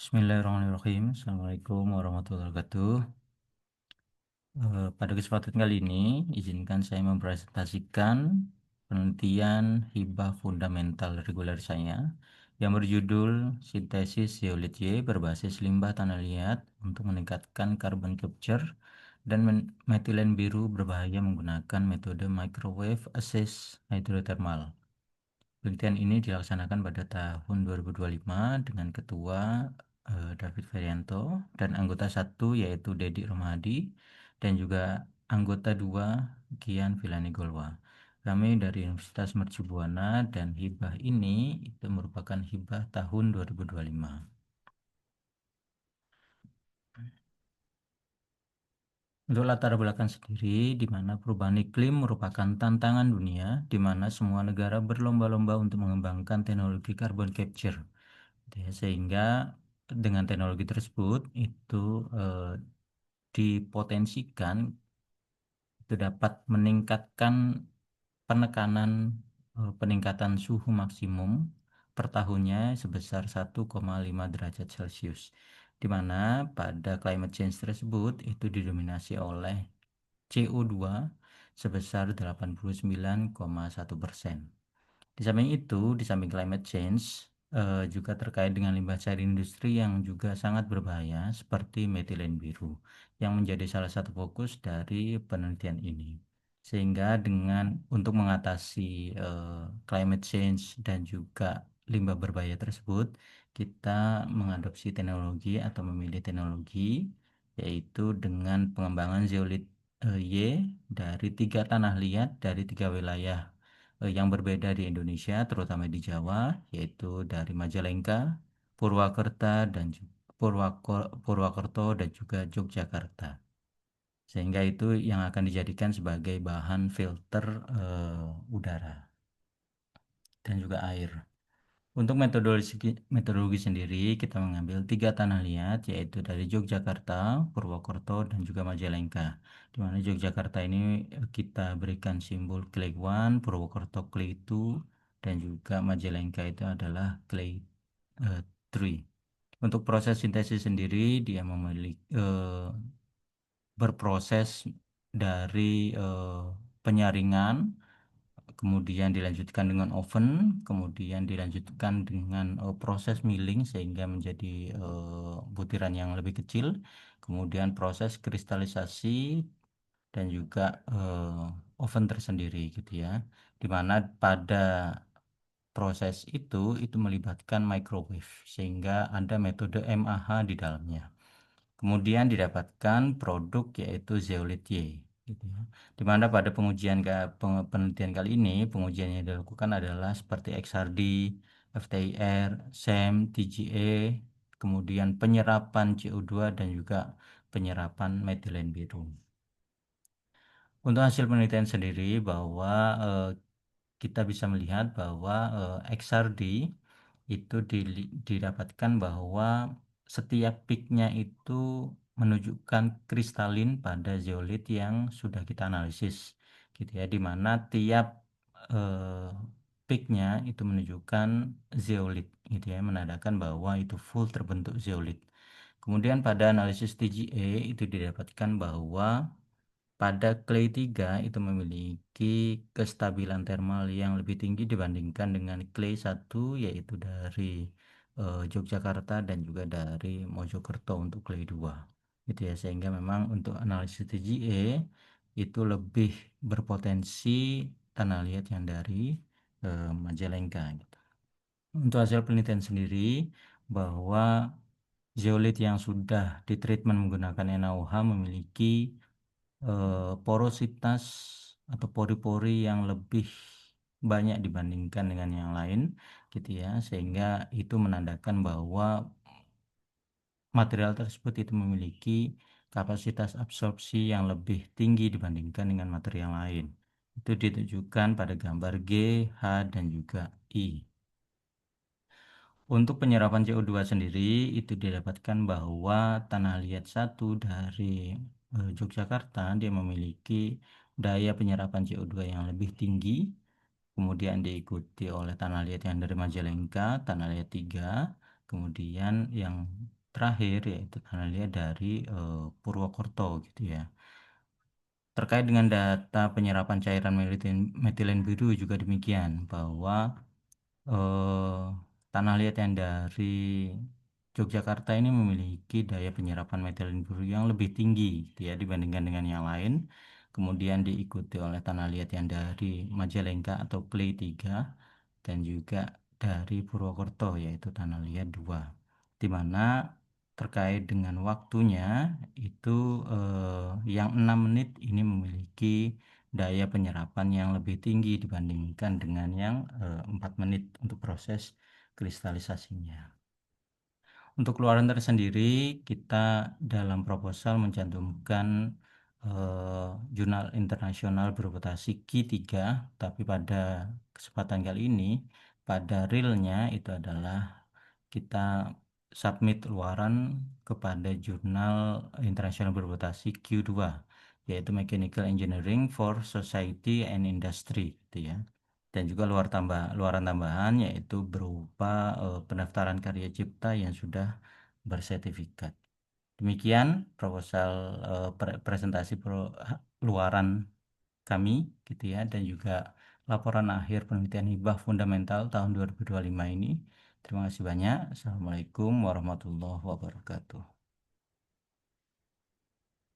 Bismillahirrahmanirrahim. Assalamualaikum warahmatullahi wabarakatuh. Pada kesempatan kali ini, izinkan saya mempresentasikan penelitian hibah fundamental reguler saya yang berjudul Sintesis Zeolit Y berbasis limbah tanah liat untuk meningkatkan carbon capture dan metilen biru berbahaya menggunakan metode microwave assist hydrothermal. Penelitian ini dilaksanakan pada tahun 2025 dengan Ketua David Ferianto dan anggota 1 yaitu Dedi Romadi dan juga anggota 2 Gian Vilanegolwa. Kami dari Universitas Mercu Buana dan hibah ini itu merupakan hibah tahun 2025. Untuk latar belakang sendiri, di mana perubahan iklim merupakan tantangan dunia, di mana semua negara berlomba-lomba untuk mengembangkan teknologi carbon capture. Ya, sehingga dengan teknologi tersebut itu dipotensikan itu dapat meningkatkan peningkatan suhu maksimum per tahunnya sebesar 1,5 derajat Celcius, di mana pada climate change tersebut itu didominasi oleh CO2 sebesar 89,1%. Di samping itu, di samping climate change, juga terkait dengan limbah cair industri yang juga sangat berbahaya seperti metilen biru yang menjadi salah satu fokus dari penelitian ini. Sehingga untuk mengatasi climate change dan juga limbah berbahaya tersebut, kita mengadopsi teknologi atau memilih teknologi yaitu dengan pengembangan zeolit Y dari 3 tanah liat dari 3 wilayah yang berbeda di Indonesia, terutama di Jawa, yaitu dari Majalengka, Purwakerto dan juga Yogyakarta. Sehingga itu yang akan dijadikan sebagai bahan filter udara dan juga air. Untuk metodologi sendiri, kita mengambil 3 tanah liat, yaitu dari Yogyakarta, Purwokerto, dan juga Majalengka. Di mana Yogyakarta ini kita berikan simbol clay 1, Purwokerto clay 2, dan juga Majalengka itu adalah clay 3. Untuk proses sintesis sendiri, dia berproses dari penyaringan, kemudian dilanjutkan dengan oven, kemudian dilanjutkan dengan proses milling sehingga menjadi butiran yang lebih kecil, kemudian proses kristalisasi dan juga oven tersendiri gitu ya. Dimana pada proses itu melibatkan microwave sehingga ada metode MAH di dalamnya. Kemudian didapatkan produk yaitu zeolit Y, gitu ya. Di mana pada penelitian kali ini pengujian yang dilakukan adalah seperti XRD, FTIR, SEM, TGA, kemudian penyerapan CO2 dan juga penyerapan metilen biru. Untuk hasil penelitian sendiri bahwa kita bisa melihat bahwa XRD itu didapatkan bahwa setiap peaknya itu menunjukkan kristalin pada zeolit yang sudah kita analisis gitu ya, di mana tiap eh, peaknya itu menunjukkan zeolit gitu ya, menandakan bahwa itu full terbentuk zeolit. Kemudian pada analisis TGA itu didapatkan bahwa pada clay 3 itu memiliki kestabilan termal yang lebih tinggi dibandingkan dengan clay 1 yaitu dari Yogyakarta dan juga dari Mojokerto untuk clay 2. Gitu ya, sehingga memang untuk analisis TGA itu lebih berpotensi tanah liat yang dari Majalengka gitu. Untuk hasil penelitian sendiri bahwa zeolit yang sudah ditreatment menggunakan NaOH memiliki porositas atau pori-pori yang lebih banyak dibandingkan dengan yang lain gitu ya, sehingga itu menandakan bahwa material tersebut itu memiliki kapasitas absorpsi yang lebih tinggi dibandingkan dengan material lain. Itu ditunjukkan pada gambar G, H, dan juga I. Untuk penyerapan CO2 sendiri itu didapatkan bahwa tanah liat 1 dari Yogyakarta dia memiliki daya penyerapan CO2 yang lebih tinggi, kemudian diikuti oleh tanah liat yang dari Majalengka, tanah liat 3, kemudian yang terakhir yaitu Tanalia dari Purwokerto gitu ya. Terkait dengan data penyerapan cairan metilen biru juga demikian bahwa eh, tanah liat yang dari Yogyakarta ini memiliki daya penyerapan metilen biru yang lebih tinggi gitu ya dibandingkan dengan yang lain. Kemudian diikuti oleh tanah liat yang dari Majalengka atau Clay 3 dan juga dari Purwokerto yaitu tanah liat 2. Di mana terkait dengan waktunya itu yang 6 menit ini memiliki daya penyerapan yang lebih tinggi dibandingkan dengan yang 4 menit untuk proses kristalisasinya. Untuk keluaran tersendiri, kita dalam proposal mencantumkan jurnal internasional berputasi Q3, tapi pada kesempatan kali ini, pada realnya itu adalah kita submit luaran kepada jurnal internasional berputasi Q2, yaitu Mechanical Engineering for Society and Industry, gitu ya. Dan juga luaran tambahan yaitu berupa pendaftaran karya cipta yang sudah bersertifikat. Demikian proposal presentasi luaran kami gitu ya dan juga laporan akhir penelitian hibah fundamental tahun 2025 ini. Terima kasih banyak. Assalamualaikum warahmatullahi wabarakatuh.